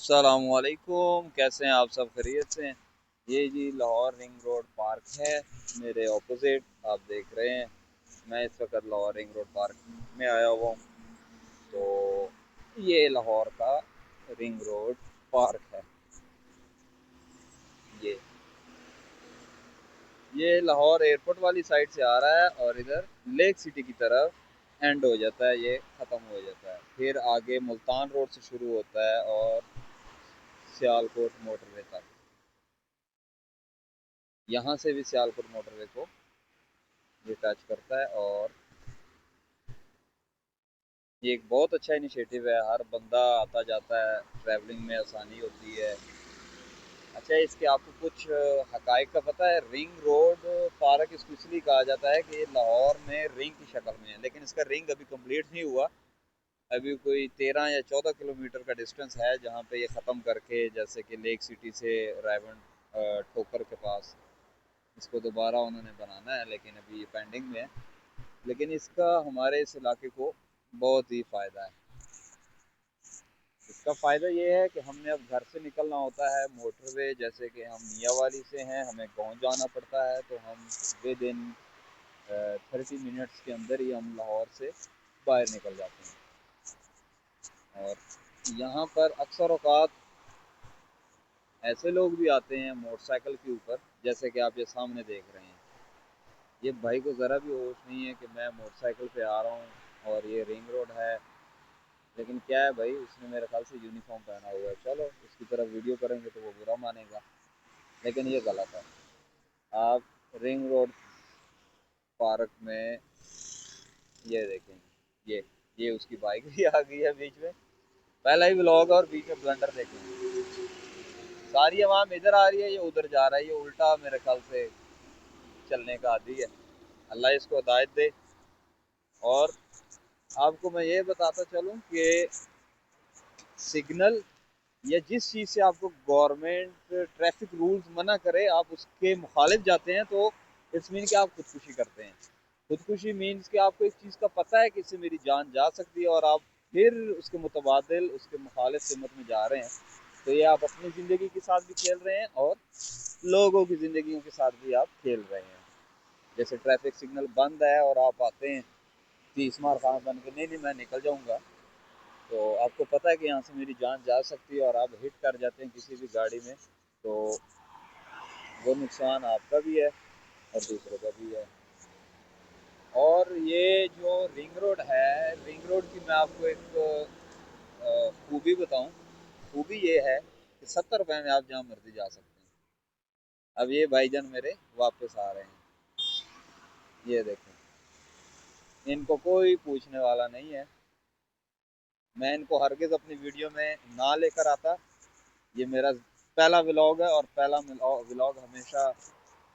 अस्सलामुअलैकुम, कैसे हैं आप सब? खैरियत से हैं? ये जी लाहौर रिंग रोड पार्क है। मेरे ऑपोजिट आप देख रहे हैं। मैं इस वक्त लाहौर रिंग रोड पार्क में आया हुआ हूँ। तो ये लाहौर का रिंग रोड पार्क है। ये ये लाहौर एयरपोर्ट वाली साइड से आ रहा है और इधर लेक सिटी की तरफ एंड हो जाता है, ये ख़त्म हो जाता है। फिर आगे मुल्तान रोड से शुरू होता है और सियालकोट मोटरवे तक। यहाँ से भी सियालकोट मोटरवे को ये टच करता है। और ये एक बहुत अच्छा इनिशिएटिव है। हर बंदा आता जाता है, ट्रैवलिंग में आसानी होती है। अच्छा, इसके आपको कुछ हकाइक का पता है? रिंग रोड पार्क इसको इसलिए कहा जाता है कि ये लाहौर में रिंग की शक्ल में है, लेकिन इसका रिंग अभी कंप्लीट नहीं हुआ। अभी कोई 13 या 14 किलोमीटर का डिस्टेंस है जहाँ पे ये ख़त्म करके, जैसे कि लेक सिटी से रायवन ठोकर के पास, इसको दोबारा उन्होंने बनाना है, लेकिन अभी ये पेंडिंग में है। लेकिन इसका हमारे इस इलाके को बहुत ही फ़ायदा है। इसका फ़ायदा ये है कि हमने अब घर से निकलना होता है मोटरवे, जैसे कि हम मियाँवाली से हैं, हमें गाँव जाना पड़ता है, तो हम विद इन 30 मिनट्स के अंदर ही हम लाहौर से बाहर निकल जाते हैं। और यहाँ पर अक्सर औक़ात ऐसे लोग भी आते हैं मोटरसाइकिल के ऊपर, जैसे कि आप ये सामने देख रहे हैं। ये भाई को ज़रा भी होश नहीं है कि मैं मोटरसाइकिल पे आ रहा हूँ और ये रिंग रोड है। लेकिन क्या है भाई, उसने मेरे ख्याल से यूनिफॉर्म पहना हुआ है, चलो उसकी तरफ वीडियो करेंगे तो वो बुरा मानेगा। लेकिन ये गलत है। आप रिंग रोड पार्क में ये देखेंगे, ये उसकी बाइक भी आ गई है बीच में। पहला ही व्लॉग और बीच में ब्लंडर देखेंगे। सारी आवाम इधर आ रही है, ये उधर जा रहा है, ये उल्टा मेरे ख्याल से चलने का आदी है। अल्लाह इसको हिदायत दे। और आपको मैं ये बताता चलूँ कि सिग्नल या जिस चीज़ से आपको गवर्नमेंट ट्रैफिक रूल्स मना करे, आप उसके मुखालिफ जाते हैं, तो इट्स मीन कि आप खुदकुशी करते हैं। खुदकुशी मीन्स कि आपको एक चीज़ का पता है कि इससे मेरी जान जा सकती है और आप फिर उसके मुतबादिल उसके मुखालिफ सिमत में जा रहे हैं। तो ये आप अपनी ज़िंदगी के साथ भी खेल रहे हैं और लोगों की ज़िंदगियों के साथ भी आप खेल रहे हैं। जैसे ट्रैफिक सिग्नल बंद है और आप आते हैं 30 मार खान बन के, नहीं नहीं मैं निकल जाऊँगा, तो आपको पता है कि यहाँ से मेरी जान जा सकती है और आप हिट कर जाते हैं किसी भी गाड़ी में, तो वो नुकसान आपका भी है और दूसरों का भी है। और ये जो रिंग रोड है, रिंग रोड की मैं आपको एक खूबी बताऊं। खूबी ये है कि 70 रुपए में आप जहाँ मर्जी जा सकते हैं। अब ये भाईजान मेरे वापस आ रहे हैं, ये देखें, इनको कोई पूछने वाला नहीं है। मैं इनको हरगिज़ अपनी वीडियो में ना लेकर आता। ये मेरा पहला व्लॉग है और पहला व्लॉग हमेशा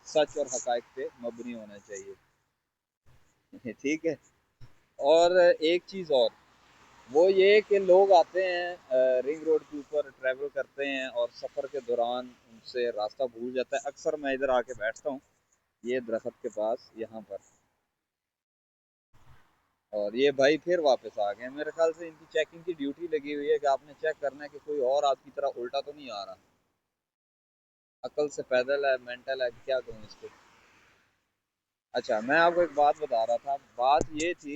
सच और हकाइक पे मबनी होना चाहिए। ठीक है। और एक चीज़ और, वो ये कि लोग आते हैं रिंग रोड के ऊपर ट्रैवल करते हैं और सफ़र के दौरान उनसे रास्ता भूल जाता है। अक्सर मैं इधर आके बैठता हूँ ये दरख्त के पास यहाँ पर, और ये भाई फिर वापस आ गए। मेरे ख्याल से इनकी चेकिंग की ड्यूटी लगी हुई है कि आपने चेक करना है कि कोई और आपकी तरह उल्टा तो नहीं आ रहा। अकल से पैदल है, मेंटल है, क्या कहूँ इसको। अच्छा, मैं आपको एक बात बता रहा था। बात ये थी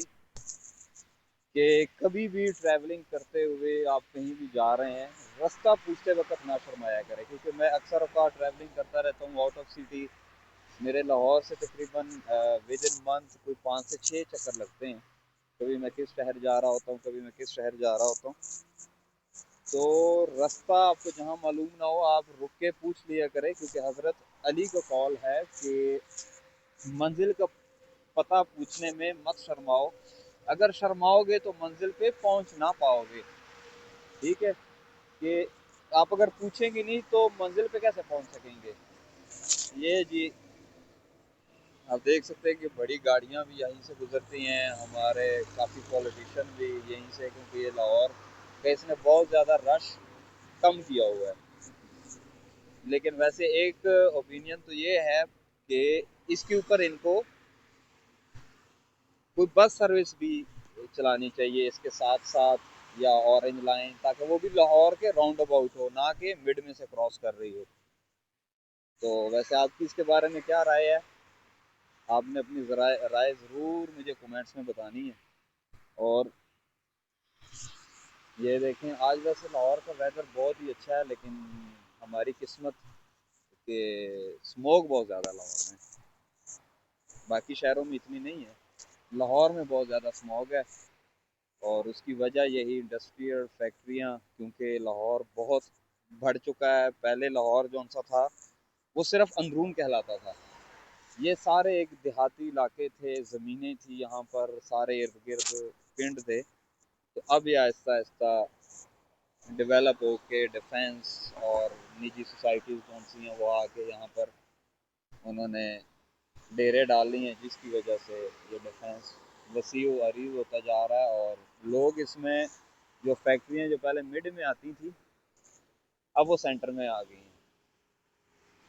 कि कभी भी ट्रैवलिंग करते हुए आप कहीं भी जा रहे हैं, रास्ता पूछते वक्त ना शर्माया करें, क्योंकि मैं अक्सर औक़ात ट्रैवलिंग करता रहता हूँ आउट ऑफ सिटी। मेरे लाहौर से तकरीबन विद इन मंथ कोई 5 से 6 चक्कर लगते हैं। कभी मैं किस शहर जा रहा होता हूँ, कभी मैं किस शहर जा रहा होता हूँ। तो रास्ता आपको जहाँ मालूम ना हो, आप रुक के पूछ लिया करें, क्योंकि हज़रत अली का कौल है कि मंजिल का पता पूछने में मत शर्माओ। अगर शर्माओगे तो मंजिल पे पहुंच ना पाओगे। ठीक है, कि आप अगर पूछेंगे नहीं तो मंजिल पे कैसे पहुंच सकेंगे। ये जी, आप देख सकते हैं कि बड़ी गाड़ियां भी यहीं से गुजरती हैं, हमारे काफ़ी पॉलिटिशियन भी यहीं से, क्योंकि ये लाहौर का इसने बहुत ज़्यादा रश कम किया हुआ है। लेकिन वैसे एक ओपिनियन तो ये है कि इसके ऊपर इनको कोई बस सर्विस भी चलानी चाहिए इसके साथ साथ। या ऑरेंज लाइन, ताकि वो भी लाहौर के राउंड अबाउट हो, ना कि मिड में से क्रॉस कर रही हो। तो वैसे आपकी इसके बारे में क्या राय है? आपने अपनी राय ज़रूर मुझे कमेंट्स में बतानी है। और ये देखें, आज वैसे लाहौर का वेदर बहुत ही अच्छा है, लेकिन हमारी किस्मत के स्मोक बहुत ज़्यादा लाहौर में, बाकी शहरों में इतनी नहीं है, लाहौर में बहुत ज़्यादा स्मॉग है। और उसकी वजह यही इंडस्ट्रियल फैक्ट्रियाँ, क्योंकि लाहौर बहुत बढ़ चुका है। पहले लाहौर जौन सा था वो सिर्फ अंदरून कहलाता था, ये सारे एक देहाती इलाके थे, ज़मीनें थी यहाँ पर, सारे इर्द गिर्द पिंड थे। तो अब ये आहिस्ता आहिस्ता डेवलप होके डिफेंस और निजी सोसाइटीज़ कौन सी हैं वो आके यहाँ पर उन्होंने डेरे डाली हैं, जिसकी वजह से ये डिफेंस वसी व अरीज होता जा रहा है। और लोग इसमें, जो फैक्ट्रियाँ जो पहले मिड में आती थी, अब वो सेंटर में आ गई हैं।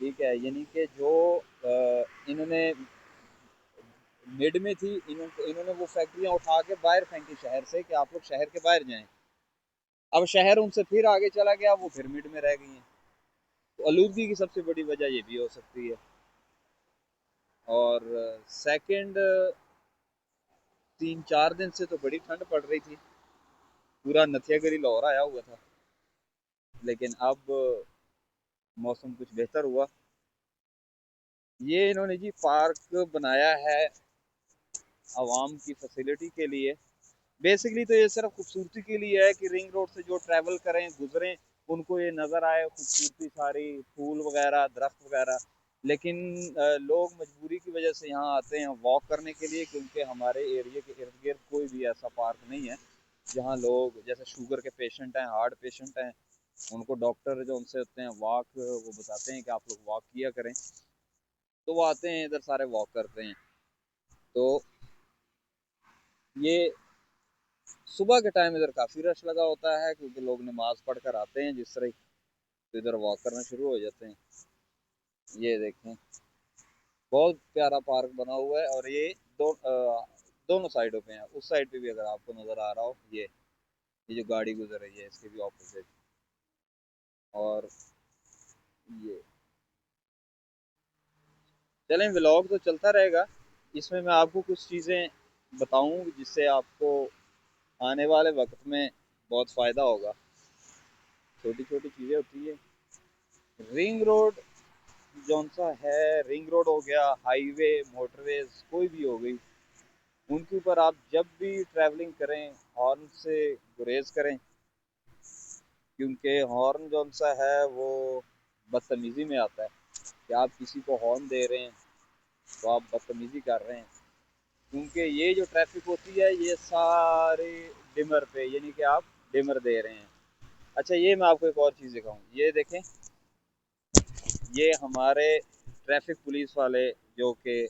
ठीक है, यानी कि जो इन्होंने मिड में थी, इन्होंने वो फैक्ट्रियाँ उठा के बाहर फेंकी शहर से, कि आप लोग शहर के बाहर जाएं। अब शहर उनसे फिर आगे चला गया, वो फिर मिड में रह गई हैं। तो आलूदगी की सबसे बड़ी वजह ये भी हो सकती है। और सेकंड, 3-4 दिन से तो बड़ी ठंड पड़ रही थी, पूरा नथियागरी लाहौर आया हुआ था। लेकिन अब मौसम कुछ बेहतर हुआ। ये इन्होंने जी पार्क बनाया है आवाम की फैसिलिटी के लिए। बेसिकली तो ये सिर्फ खूबसूरती के लिए है, कि रिंग रोड से जो ट्रैवल करें गुजरें, उनको ये नज़र आए खूबसूरती सारी, फूल वगैरह, दरख्त वगैरह। लेकिन लोग मजबूरी की वजह से यहाँ आते हैं वॉक करने के लिए, क्योंकि हमारे एरिया के इर्द गिर्द कोई भी ऐसा पार्क नहीं है जहाँ लोग, जैसे शुगर के पेशेंट हैं, हार्ट पेशेंट हैं, उनको डॉक्टर जो उनसे होते हैं वॉक, वो बताते हैं कि आप लोग वॉक किया करें, तो वो आते हैं इधर, सारे वॉक करते हैं। तो ये सुबह के टाइम इधर काफ़ी रश लगा होता है, क्योंकि लोग नमाज पढ़ कर आते हैं जिस तरह, तो इधर वॉक करना शुरू हो जाते हैं। ये देखें, बहुत प्यारा पार्क बना हुआ है। और ये दोनों साइडों पे है। उस साइड पे भी अगर आपको नज़र आ रहा हो, ये जो गाड़ी गुजर रही है इसके भी ऑपोजिट। और ये, चलें, व्लॉग तो चलता रहेगा, इसमें मैं आपको कुछ चीज़ें बताऊं जिससे आपको आने वाले वक्त में बहुत फ़ायदा होगा। छोटी छोटी चीज़ें होती है। रिंग रोड जौन सा है, रिंग रोड हो गया, हाईवे, मोटरवेज कोई भी हो गई, उनके ऊपर आप जब भी ट्रैवलिंग करें हॉर्न से गुरेज करें, क्योंकि हॉर्न जौन सा है वो बदतमीज़ी में आता है, कि आप किसी को हॉर्न दे रहे हैं तो आप बदतमीज़ी कर रहे हैं। क्योंकि ये जो ट्रैफिक होती है ये सारे डिमर पे, यानी कि आप डिमर दे रहे हैं। अच्छा, ये मैं आपको एक और चीज़ दिखाऊँ, ये देखें, ये हमारे ट्रैफिक पुलिस वाले जो कि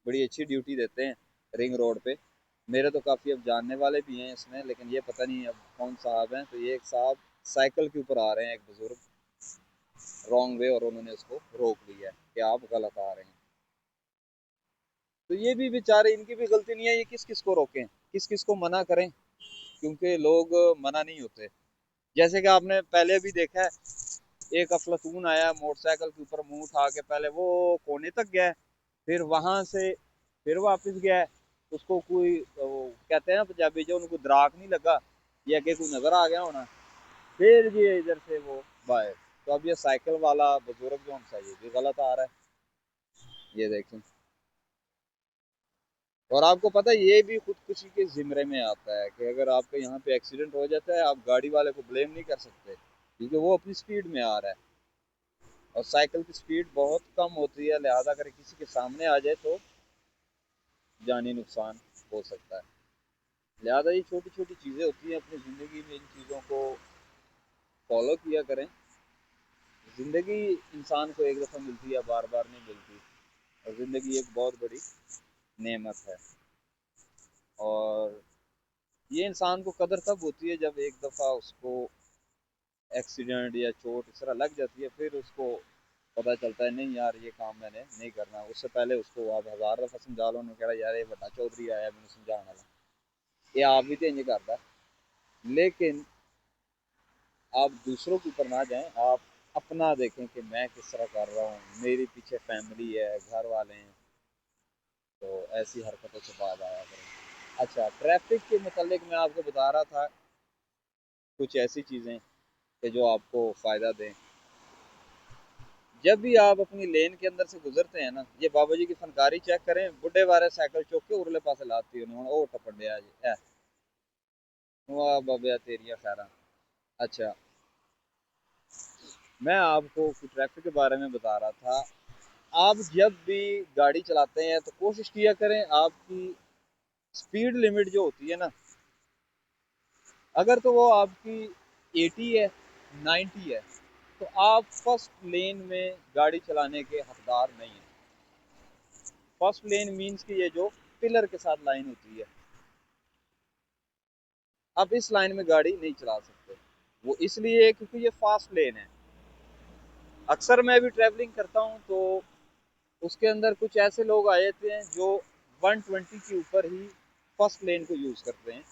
बड़ी अच्छी ड्यूटी देते हैं रिंग रोड पे। मेरे तो काफ़ी अब जानने वाले भी हैं इसमें, लेकिन ये पता नहीं अब कौन साहब हैं। तो ये एक साहब साइकिल के ऊपर आ रहे हैं, एक बुजुर्ग, रॉन्ग वे, और उन्होंने उसको रोक लिया है कि आप गलत आ रहे हैं। तो ये भी बेचारे, इनकी भी गलती नहीं है, ये किस किस को रोकें, किस किस को मना करें, क्योंकि लोग मना नहीं होते। जैसे कि आपने पहले भी देखा है, एक अफलातून आया मोटरसाइकिल के ऊपर, मुंह उठा के पहले वो कोने तक गया है, फिर वहां से फिर वापस गया है। उसको कोई, वो कहते हैं ना पंजाबी, जो उनको दराक नहीं लगा, ये आगे कोई नजर आ गया होना, फिर ये इधर से वो बाहर। तो अब ये साइकिल वाला बुजुर्ग जो हमसा, ये भी गलत आ रहा है, ये देखें। और आपको पता है ये भी खुदकुशी के जिम्मे में आता है, कि अगर आपके यहाँ पे एक्सीडेंट हो जाता है, आप गाड़ी वाले को ब्लेम नहीं कर सकते, क्योंकि वो अपनी स्पीड में आ रहा है, और साइकिल की स्पीड बहुत कम होती है, लिहाजा अगर किसी के सामने आ जाए तो जानी नुकसान हो सकता है। लिहाजा ये छोटी छोटी चीज़ें होती हैं अपनी ज़िंदगी में, इन चीज़ों को फॉलो किया करें। ज़िंदगी इंसान को एक दफ़ा मिलती है, बार बार नहीं मिलती, और ज़िंदगी एक बहुत बड़ी नेमत है। और ये इंसान को कदर तब होती है जब एक दफ़ा उसको एक्सीडेंट या चोट इस तरह लग जाती है, फिर उसको पता चलता है नहीं यार ये काम मैंने नहीं करना। उससे पहले उसको आप हज़ार दफ़ा समझा लो, उन्होंने कहा यार ये बड़ा चौधरी आया मैंने समझाने वाला, ये आप भी तो इंज करता। लेकिन आप दूसरों के ऊपर ना जाएं, आप अपना देखें कि मैं किस तरह कर रहा हूँ, मेरे पीछे फैमिली है, घर वाले हैं, तो ऐसी हरकतों से बाज आया करें। अच्छा, ट्रैफिक के मुतालिक मैं आपको बता रहा था कुछ ऐसी चीज़ें कि जो आपको फ़ायदा दें। जब भी आप अपनी लेन के अंदर से गुजरते हैं ना, ये बाबा जी की फनकारी चेक करें, बुढ़े बारे साइकिल चौक के उरले पासे लाती उन्होंने ओ टपड़ दिया जी वाह बाबा तेरिया खैरा। अच्छा, मैं आपको कुछ ट्रैफिक के बारे में बता रहा था। आप जब भी गाड़ी चलाते हैं तो कोशिश किया करें आपकी स्पीड लिमिट जो होती है ना, अगर तो वो आपकी 80 है, 90 है, तो आप फर्स्ट लेन में गाड़ी चलाने के हकदार नहीं है। फर्स्ट लेन मीन्स कि ये जो पिलर के साथ लाइन होती है, आप इस लाइन में गाड़ी नहीं चला सकते। वो इसलिए क्योंकि ये फास्ट लेन है। अक्सर मैं भी ट्रैवलिंग करता हूँ तो उसके अंदर कुछ ऐसे लोग आ जाते हैं जो 120 के ऊपर ही फर्स्ट लेन को यूज़ करते हैं।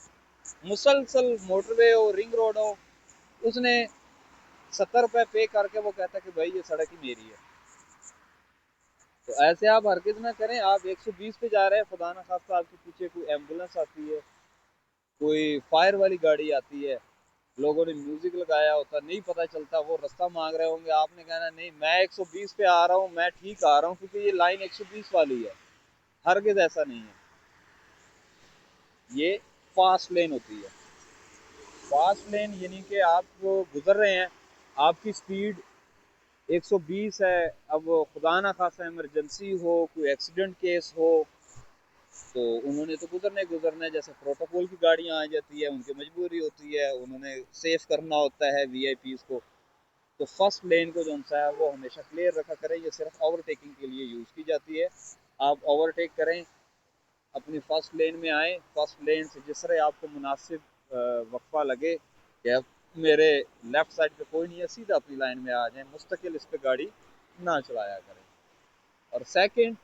मुसलसल मोटरवे हो, रिंग रोड हो, उसने 70 रुपये पे करके वो कहता है कि भाई ये सड़क ही मेरी है। तो ऐसे आप हरकत ना करें। आप 120 पे जा रहे हैं, खुदा ना खास्ता आपके पीछे कोई एम्बुलेंस आती है, कोई फायर वाली गाड़ी आती है, लोगों ने म्यूजिक लगाया होता, नहीं पता चलता, वो रास्ता मांग रहे होंगे, आपने कहना नहीं मैं 120 पे आ रहा हूँ, मैं ठीक आ रहा हूँ क्योंकि ये लाइन 120 वाली है। हरगिज ऐसा नहीं है, ये फास्ट लेन होती है। फास्ट लेन यानी कि आप गुजर रहे हैं, आपकी स्पीड 120 है। अब खुदा ना खासा इमरजेंसी हो, कोई एक्सीडेंट केस हो, तो उन्होंने तो गुजरना है। जैसे प्रोटोकॉल की गाड़ियां आ जाती है, उनकी मजबूरी होती है, उन्होंने सेफ करना होता है वीआईपीज को। तो फर्स्ट लेन को जो सा है वो हमेशा क्लियर रखा करें। ये सिर्फ ओवरटेकिंग के लिए यूज़ की जाती है। आप ओवरटेक करें, अपनी फर्स्ट लेन में आए, फर्स्ट लेन से जिस तरह आपको मुनासिब वक्फा लगे कि अब मेरे लेफ्ट साइड पे कोई नहीं है, सीधा अपनी लाइन में आ जाए, मुस्तकिल इस पे गाड़ी ना चलाया करें। और सेकंड,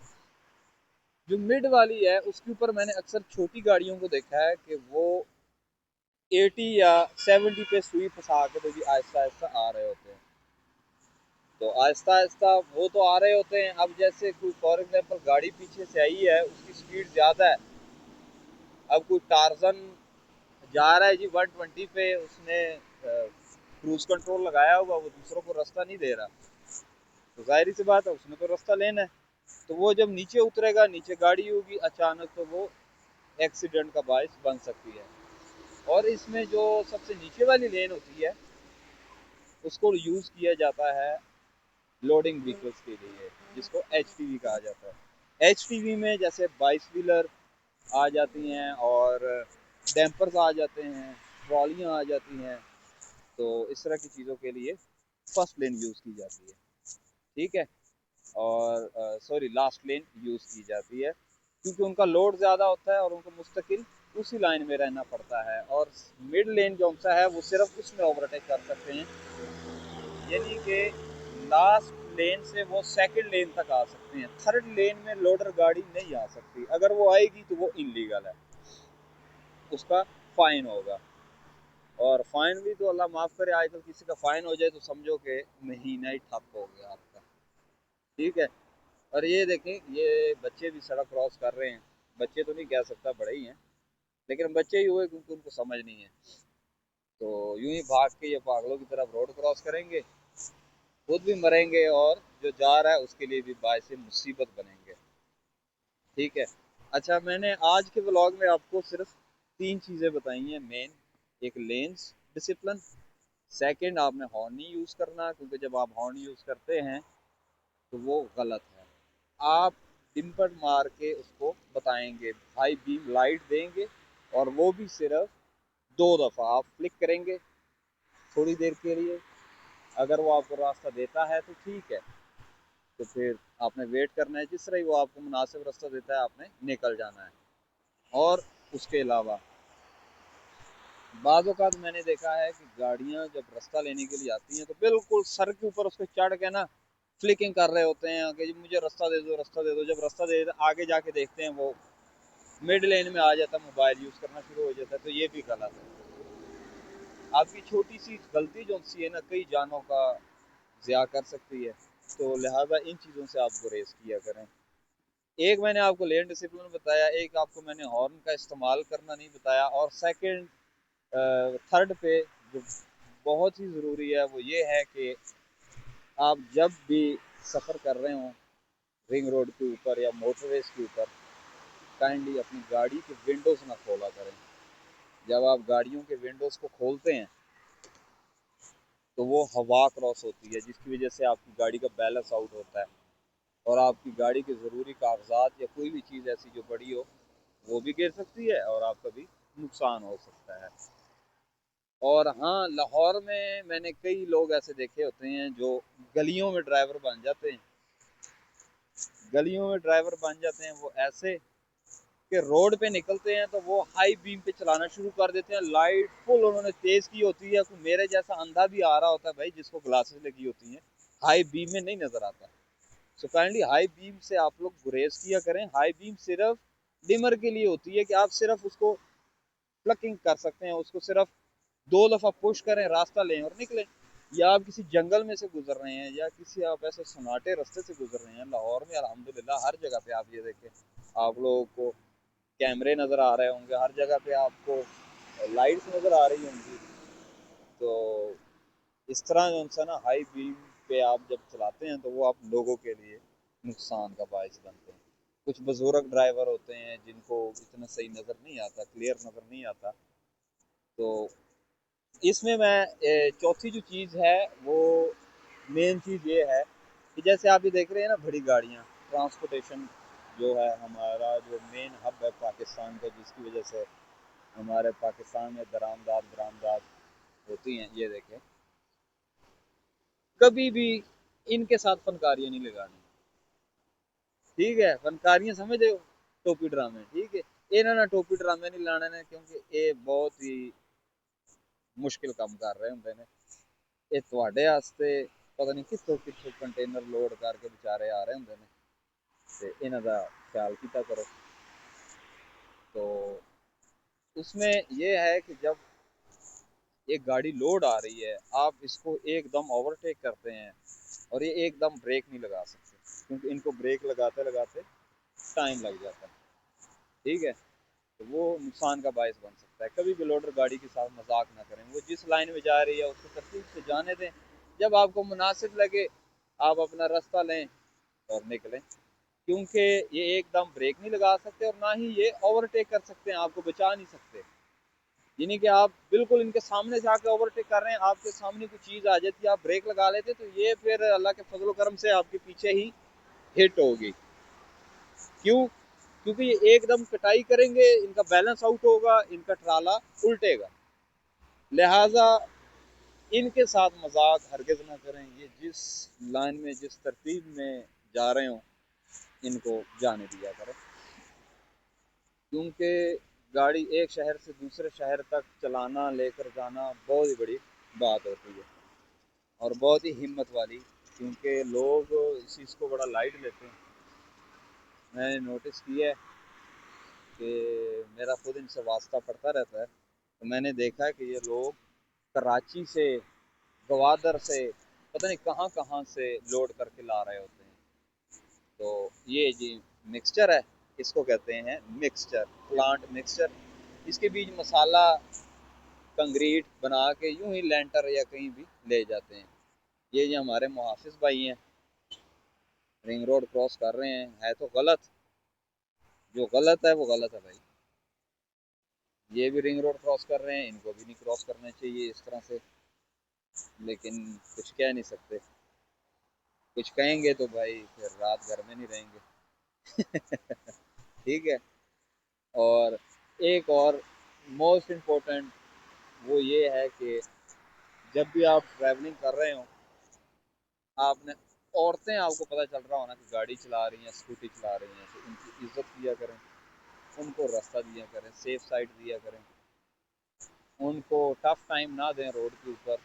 जो मिड वाली है उसके ऊपर मैंने अक्सर छोटी गाड़ियों को देखा है कि वो 80 या 70 पे सुई फंसा के तो जी आहिस्ता आहिस्ता आ रहे होते हैं। तो आहिस्ता आहिस्ता वो तो आ रहे होते हैं। अब जैसे कोई फॉर एग्जांपल गाड़ी पीछे से आई है, उसकी स्पीड ज़्यादा है, अब कोई टार्जन जा रहा है जी 120 पे, उसने क्रूज कंट्रोल लगाया हुआ, वो दूसरों को रास्ता नहीं दे रहा, तो जाहिर सी बात है उसने तो रास्ता लेना है। तो वो जब नीचे उतरेगा, नीचे गाड़ी होगी अचानक, तो वो एक्सीडेंट का बायस बन सकती है। और इसमें जो सबसे नीचे वाली लेन होती है उसको यूज़ किया जाता है लोडिंग व्हीकल्स के लिए, जिसको एचटीवी कहा जाता है। एचटीवी में जैसे 22 व्हीलर आ जाती हैं और डैम्पर्स आ जाते हैं, ट्रॉलियाँ आ जाती हैं। तो इस तरह की चीज़ों के लिए फर्स्ट लेन यूज़ की जाती है, ठीक है। और सॉरी, लास्ट लेन यूज़ की जाती है क्योंकि उनका लोड ज़्यादा होता है और उनको मुस्तकिल उसी लाइन में रहना पड़ता है। और मिड लेन जो सा है वो सिर्फ उसमें ओवरटेक कर सकते हैं, यानी कि लास्ट लेन से वो सेकंड लेन तक आ सकते हैं। थर्ड लेन में लोडर गाड़ी नहीं आ सकती, अगर वो आएगी तो वो इनलीगल है, उसका फाइन होगा। और फाइन भी तो अल्लाह माफ़ करे, आजकल किसी का फाइन हो जाए तो समझो कि महीना ही ठप हो गया आपका, ठीक है। और ये देखें, ये बच्चे भी सड़क क्रॉस कर रहे हैं, बच्चे तो नहीं कह सकता, बड़े ही हैं, लेकिन बच्चे ही हुए क्योंकि उनको समझ नहीं है। तो यूं ही भाग के ये पागलों की तरफ रोड क्रॉस करेंगे, खुद भी मरेंगे और जो जा रहा है उसके लिए भी बायस मुसीबत बनेंगे, ठीक है। अच्छा, मैंने आज के व्लॉग में आपको सिर्फ 3 चीज़ें बताई हैं मेन। एक लेंस डिसिप्लिन, सेकंड आपने हॉर्न नहीं यूज़ करना क्योंकि जब आप हॉर्न यूज़ करते हैं तो वो गलत है। आप डिम्पर मार के उसको बताएंगे, हाई बीम लाइट देंगे, और वो भी सिर्फ 2 दफ़ा आप फ्लिक करेंगे थोड़ी देर के लिए। अगर वो आपको रास्ता देता है तो ठीक है, तो फिर आपने वेट करना है, जिस तरह ही वो आपको मुनासिब रास्ता देता है आपने निकल जाना है। और उसके अलावा बाज़ औक़ात मैंने देखा है कि गाड़ियाँ जब रास्ता लेने के लिए आती हैं तो बिल्कुल सर के ऊपर उसके चढ़ के ना फ्लिकिंग कर रहे होते हैं कि मुझे रास्ता दे दो, रास्ता दे दो। जब रास्ता दे आगे जाके देखते हैं वो मिड लेन में आ जाता है, मोबाइल यूज़ करना शुरू हो जाता है, तो ये भी गलत है। आपकी छोटी सी गलती जो सी है ना कई जानों का ज़िया कर सकती है। तो लिहाजा इन चीज़ों से आप गुरेज किया करें। एक मैंने आपको लेन डिसिप्लिन बताया, एक आपको मैंने हॉर्न का इस्तेमाल करना नहीं बताया, और सेकंड थर्ड पे जो बहुत ही ज़रूरी है वो ये है कि आप जब भी सफ़र कर रहे हो रिंग रोड के ऊपर या मोटरवेज के ऊपर, काइंडली अपनी गाड़ी के विंडोज़ ना खोला करें। जब आप गाड़ियों के विंडोज़ को खोलते हैं तो वो हवा क्रॉस होती है, जिसकी वजह से आपकी गाड़ी का बैलेंस आउट होता है और आपकी गाड़ी के ज़रूरी कागजात या कोई भी चीज़ ऐसी जो बड़ी हो वो भी गिर सकती है और आपका भी नुकसान हो सकता है। और हाँ, लाहौर में मैंने कई लोग ऐसे देखे होते हैं जो गलियों में ड्राइवर बन जाते हैं। गलियों में ड्राइवर बन जाते हैं वो ऐसे कि रोड पे निकलते हैं तो वो हाई बीम पे चलाना शुरू कर देते हैं, लाइट फुल उन्होंने तेज की होती है, कोई मेरे जैसा अंधा भी आ रहा होता है भाई जिसको ग्लासेस लगी होती हैं, हाई बीम में नहीं नजर आता। सो काइंडली हाई बीम से आप लोग गुरेज किया करें। हाई बीम सिर्फ डिमर के लिए होती है कि आप सिर्फ उसको प्लकिंग कर सकते हैं, उसको सिर्फ 2 दफा पुश करें, रास्ता लें और निकलें। या आप किसी जंगल में से गुजर रहे हैं या किसी आप ऐसे सन्नाटे रास्ते से गुजर रहे हैं, लाहौर में अल्हम्दुलिल्लाह हर जगह पे आप ये देखें, आप लोगों को कैमरे नज़र आ रहे होंगे, हर जगह पे आपको लाइट्स नज़र आ रही होंगी। तो इस तरह जो सा ना हाई बीम पे आप जब चलाते हैं तो वो आप लोगों के लिए नुकसान का बायस बनते हैं। कुछ बुजुर्ग ड्राइवर होते हैं जिनको इतना सही नज़र नहीं आता, क्लियर नज़र नहीं आता। तो इसमें मैं चौथी जो चीज़ है वो मेन चीज़ ये है कि जैसे आप ये देख रहे हैं ना बड़ी गाड़ियाँ, ट्रांसपोर्टेशन जो है हमारा जो मेन हब है पाकिस्तान का, जिसकी वजह से हमारे पाकिस्तान में दरामदार बरामदार होती हैं, ये देखें, कभी भी इनके साथ फनकारियाँ नहीं लगानी। ठीक है, फनकारियाँ समझ रहे हो, टोपी ड्रामे, ठीक है, इन्होंने टोपी ड्रामे नहीं लाने ने क्योंकि ये बहुत ही मुश्किल काम कर रहे होंगे ने। ये ਤੁਹਾਡੇ वास्ते पता नहीं कितों कितों कंटेनर लोड करके बेचारे आ रहे होंगे ने, ते इन्हां दा ख्याल किया करो। तो उसमें ये है कि जब एक गाड़ी लोड आ रही है, आप इसको एकदम ओवरटेक करते हैं और ये एकदम ब्रेक नहीं लगा सकते क्योंकि इनको ब्रेक लगाते लगाते टाइम लग जाता है। ठीक है, तो वो नुकसान का बायस बन सकता है। कभी भी लोडर गाड़ी के साथ मजाक ना करें, वो जिस लाइन में जा रही है उसको तरतीब से जाने दें, जब आपको मुनासिब लगे आप अपना रास्ता लें और निकलें, क्योंकि ये एकदम ब्रेक नहीं लगा सकते और ना ही ये ओवरटेक कर सकते हैं, आपको बचा नहीं सकते। यानी कि आप बिल्कुल इनके सामने से आके ओवरटेक कर रहे हैं, आपके सामने कोई चीज़ आ जाती है, आप ब्रेक लगा लेते तो ये फिर अल्लाह के फजल करम से आपके पीछे ही हिट होगी। क्यों? क्योंकि ये एकदम कटाई करेंगे, इनका बैलेंस आउट होगा, इनका ट्राला उल्टेगा। लिहाजा इनके साथ मजाक हरगिज ना करें। ये जिस लाइन में जिस तरतीब में जा रहे हो इनको जाने दिया करें, क्योंकि गाड़ी एक शहर से दूसरे शहर तक चलाना लेकर जाना बहुत ही बड़ी बात होती है और बहुत ही हिम्मत वाली, क्योंकि लोग इस चीज़ को बड़ा लाइट लेते हैं। मैंने नोटिस किया है कि मेरा खुद इनसे वास्ता पड़ता रहता है, तो मैंने देखा है कि ये लोग कराची से, गवादर से, पता नहीं कहाँ कहाँ से लोड करके ला रहे होते हैं। तो ये जी मिक्सचर है, इसको कहते हैं मिक्सचर, प्लांट मिक्सचर। इसके बीच मसाला कंक्रीट बना के यूं ही लेंटर या कहीं भी ले जाते हैं। ये जो हमारे मुहाफिज भाई हैं रिंग रोड क्रॉस कर रहे हैं, है तो गलत, जो गलत है वो गलत है भाई। ये भी रिंग रोड क्रॉस कर रहे हैं, इनको भी नहीं क्रॉस करना चाहिए इस तरह से, लेकिन कुछ कह नहीं सकते। कुछ कहेंगे तो भाई फिर रात घर में नहीं रहेंगे। ठीक है। और एक और मोस्ट इम्पोर्टेंट वो ये है कि जब भी आप ट्रैवलिंग कर रहे हो, आपने, औरतें आपको पता चल रहा होना कि गाड़ी चला रही हैं, स्कूटी चला रही हैं, तो उनकी इज्जत किया करें, उनको रास्ता दिया करें, सेफ साइड दिया करें, उनको टफ टाइम ना दें रोड के ऊपर,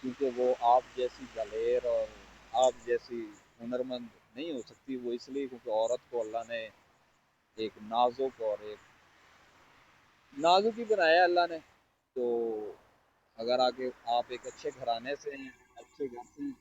क्योंकि वो आप जैसी दलेर और आप जैसी हुनरमंद नहीं हो सकती। वो इसलिए क्योंकि औरत को अल्लाह ने एक नाजुक और एक नाजुक ही बनाया अल्लाह ने। तो अगर आगे आप एक अच्छे घराने से हैं, अच्छे घर से हैं,